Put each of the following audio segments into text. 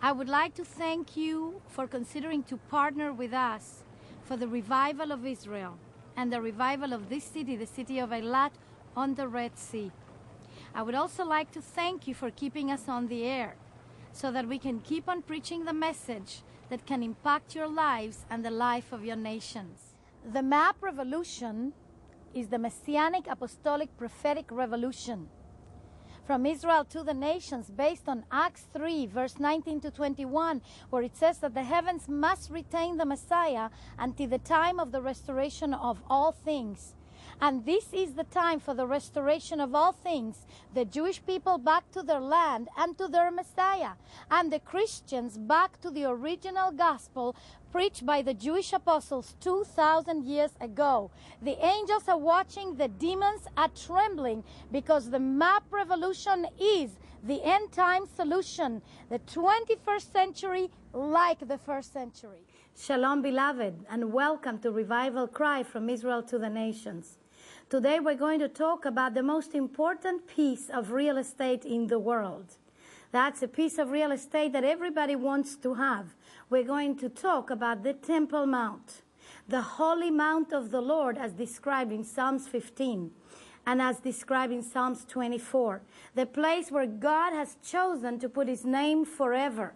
I would like to thank you for considering to partner with us for the revival of Israel and the revival of this city, the city of Eilat, on the Red Sea. I would also like to thank you for keeping us on the air so that we can keep on preaching the message that can impact your lives and the life of your nations. The MAP revolution is the Messianic Apostolic Prophetic Revolution from Israel to the nations, based on Acts 3, verse 19 to 21, where it says that the heavens must retain the Messiah until the time of the restoration of all things. And this is the time for the restoration of all things, the Jewish people back to their land and to their Messiah, and the Christians back to the original gospel preached by the Jewish apostles 2,000 years ago. The angels are watching, the demons are trembling, because the MAP revolution is the end-time solution, the 21st century like the first century. Shalom, beloved, and welcome to Revival Cry from Israel to the Nations. Today we're going to talk about the most important piece of real estate in the world. That's a piece of real estate that everybody wants to have. We're going to talk about the Temple Mount, the holy mount of the Lord as described in Psalms 15 and as described in Psalms 24, the place where God has chosen to put his name forever.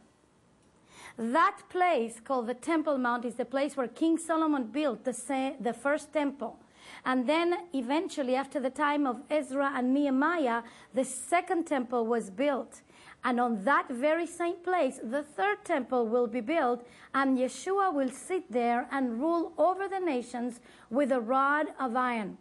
That place called the Temple Mount is the place where King Solomon built the first temple. And then eventually, after the time of Ezra and Nehemiah, the second temple was built. And on that very same place, the third temple will be built, and Yeshua will sit there and rule over the nations with a rod of iron.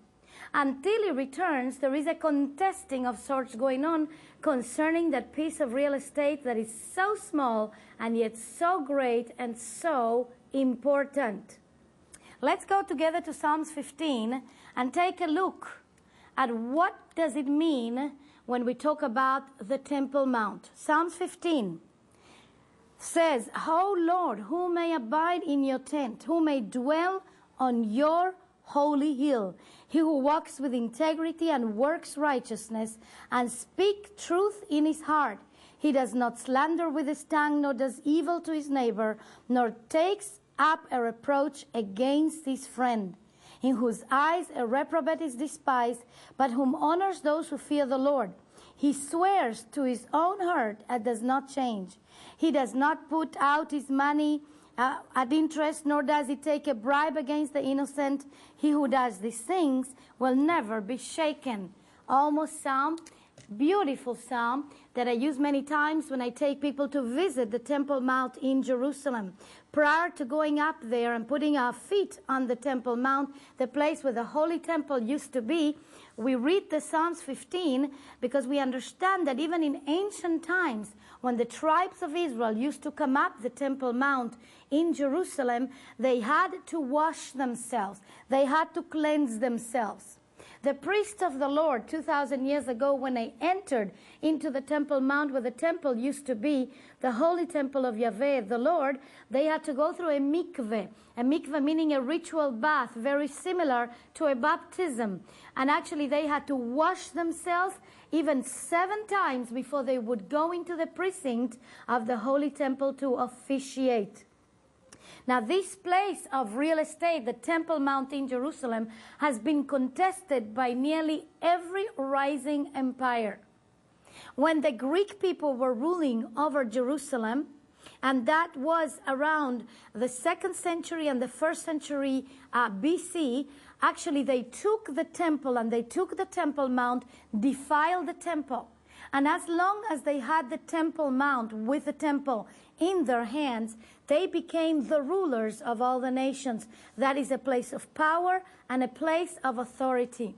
Until he returns, there is a contesting of sorts going on concerning that piece of real estate that is so small and yet so great and so important. Let's go together to Psalms 15 and take a look at what does it mean when we talk about the Temple Mount. Psalms 15 says, "O Lord, who may abide in your tent, who may dwell on your holy hill, he who walks with integrity and works righteousness and speak truth in his heart. He does not slander with his tongue, nor does evil to his neighbor, nor takes up a reproach against his friend, in whose eyes a reprobate is despised, but whom honors those who fear the Lord. He swears to his own hurt and does not change. He does not put out his money at interest, nor does he take a bribe against the innocent. He who does these things will never be shaken." Almost psalm, beautiful psalm that I use many times when I take people to visit the Temple Mount in Jerusalem. Prior to going up there and putting our feet on the Temple Mount, the place where the Holy Temple used to be, we read the Psalms 15 because we understand that even in ancient times, when the tribes of Israel used to come up the Temple Mount in Jerusalem, they had to wash themselves. They had to cleanse themselves. The priests of the Lord 2,000 years ago, when they entered into the Temple Mount where the temple used to be, the holy temple of Yahweh, the Lord, they had to go through a mikveh. A mikveh meaning a ritual bath, very similar to a baptism. And actually they had to wash themselves even 7 times before they would go into the precinct of the holy temple to officiate. Now, this place of real estate, the Temple Mount in Jerusalem, has been contested by nearly every rising empire. When the Greek people were ruling over Jerusalem, and that was around the 2nd century and the 1st century BC, actually they took the temple and they took the Temple Mount, defiled the temple. And as long as they had the Temple Mount with the temple in their hands, they became the rulers of all the nations. That is a place of power and a place of authority.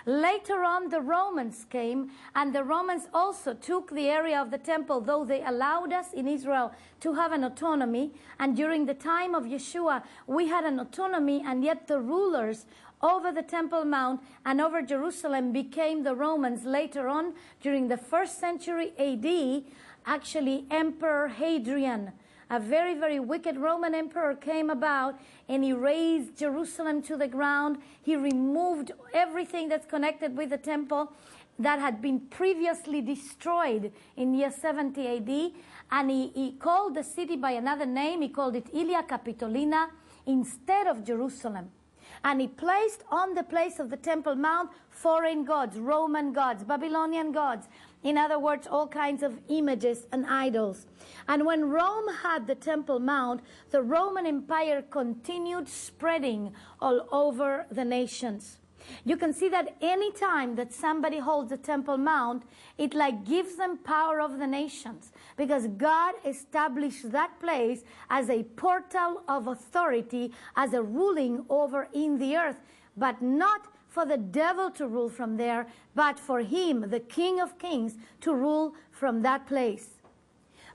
Later on, the Romans came, and the Romans also took the area of the temple, though they allowed us in Israel to have an autonomy. And during the time of Yeshua, we had an autonomy, and yet the rulers over the Temple Mount and over Jerusalem became the Romans. Later on, during the 1st century AD, actually Emperor Hadrian, a very, very wicked Roman emperor, came about and he razed Jerusalem to the ground. He removed everything that's connected with the temple. that had been previously destroyed in year 70 AD, and he called the city by another name. He called it Ilia Capitolina instead of Jerusalem. And he placed on the place of the Temple Mount foreign gods, Roman gods, Babylonian gods. In other words, all kinds of images and idols. And when Rome had the Temple Mount, the Roman Empire continued spreading all over the nations. You can see that any time that somebody holds the Temple Mount, it like gives them power over the nations, because God established that place as a portal of authority, as a ruling over in the earth, but not for the devil to rule from there, but for him, the King of Kings, to rule from that place.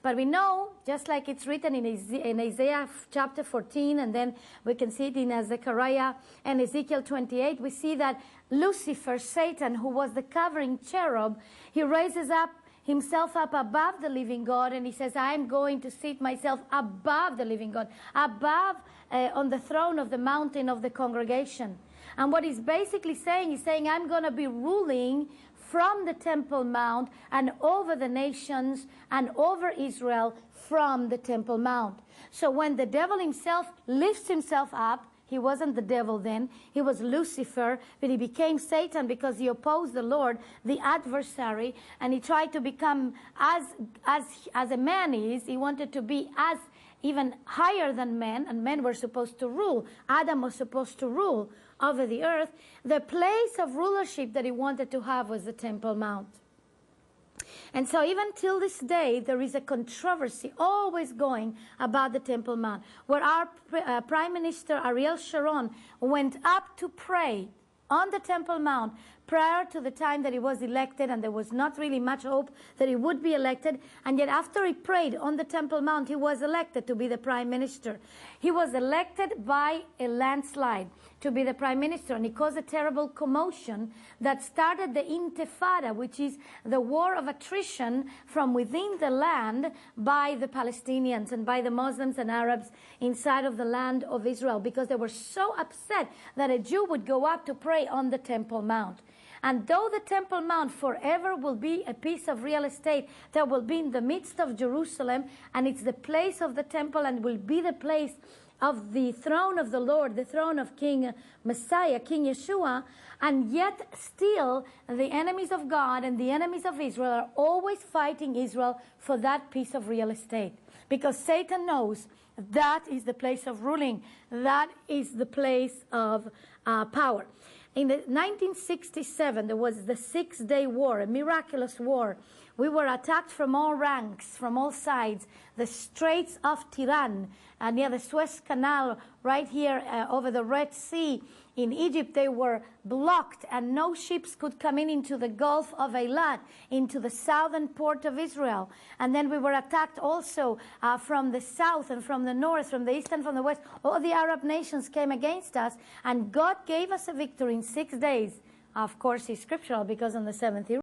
But we know, just like it's written in Isaiah chapter 14, and then we can see it in Zechariah and Ezekiel 28, we see that Lucifer, Satan, who was the covering cherub, he raises up himself up above the living God, and he says, I'm going to seat myself above the living God, above on the throne of the mountain of the congregation. And what he's basically saying, he's saying, I'm going to be ruling from the Temple Mount and over the nations and over Israel from the Temple Mount. So when the devil himself lifts himself up, he wasn't the devil then, he was Lucifer, but he became Satan because he opposed the Lord, the adversary, and he tried to become as a man is. He wanted to be as even higher than men, and men were supposed to rule. Adam was supposed to rule over the earth. The place of rulership that he wanted to have was the Temple Mount. And so even till this day, there is a controversy always going about the Temple Mount, where our Prime Minister Ariel Sharon went up to pray on the Temple Mount prior to the time that he was elected, and there was not really much hope that he would be elected. And yet after he prayed on the Temple Mount, he was elected to be the Prime Minister. He was elected by a landslide to be the Prime Minister, and he caused a terrible commotion that started the Intifada, which is the war of attrition from within the land by the Palestinians and by the Muslims and Arabs inside of the land of Israel, because they were so upset that a Jew would go up to pray on the Temple Mount. And though the Temple Mount forever will be a piece of real estate that will be in the midst of Jerusalem, and it's the place of the temple and will be the place of the throne of the Lord, the throne of King Messiah, King Yeshua, and yet still the enemies of God and the enemies of Israel are always fighting Israel for that piece of real estate. Because Satan knows that is the place of ruling, that is the place of power. In 1967, there was the 6-day war, a miraculous war. We were attacked from all ranks, from all sides. The Straits of Tiran, near the Suez Canal, right here over the Red Sea. In Egypt, they were blocked, and no ships could come into the Gulf of Eilat, into the southern port of Israel. And then we were attacked also from the south and from the north, from the east and from the west. All the Arab nations came against us, and God gave us a victory in 6 days. Of course, it's scriptural, because on the seventh he